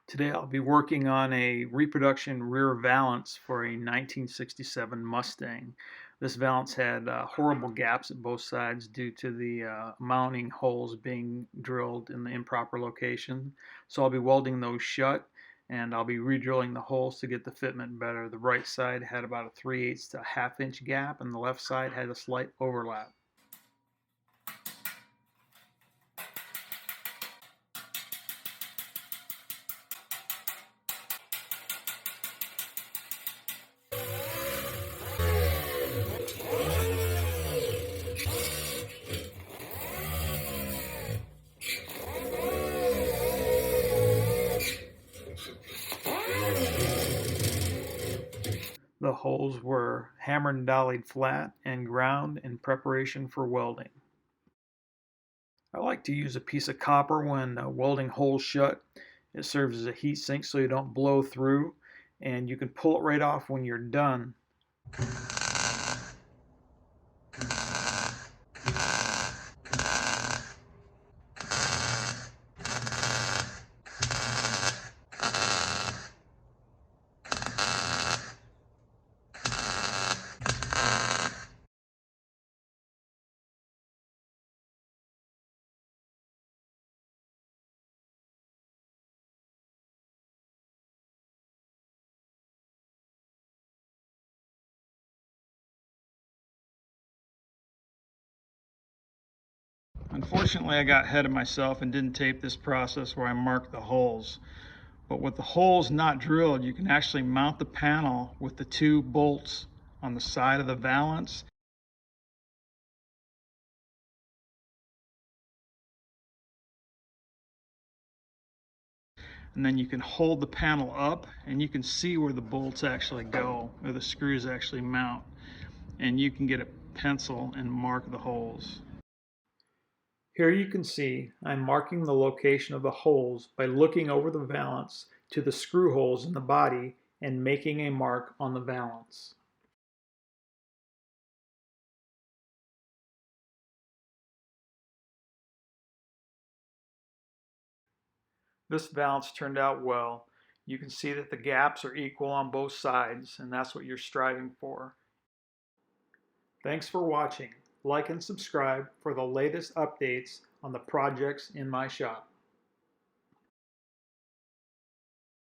Today I'll be working on a reproduction rear valance for a 1967 Mustang. This valance had horrible gaps at both sides due to the mounting holes being drilled in the improper location. So I'll be welding those shut and I'll be redrilling the holes to get the fitment better. The right side had about a 3/8 to a ½ inch gap and the left side had a slight overlap. The holes were hammered and dollied flat and ground in preparation for welding. I like to use a piece of copper when welding holes shut. It serves as a heat sink so you don't blow through, and you can pull it right off when you're done. Unfortunately, I got ahead of myself and didn't tape this process where I marked the holes. But with the holes not drilled, you can actually mount the panel with the 2 bolts on the side of the valance. And then you can hold the panel up and you can see where the bolts actually go, where the screws actually mount. And you can get a pencil and mark the holes. Here you can see I'm marking the location of the holes by looking over the valance to the screw holes in the body and making a mark on the valance. This valance turned out well. You can see that the gaps are equal on both sides, and that's what you're striving for. Thanks for watching. Like and subscribe for the latest updates on the projects in my shop.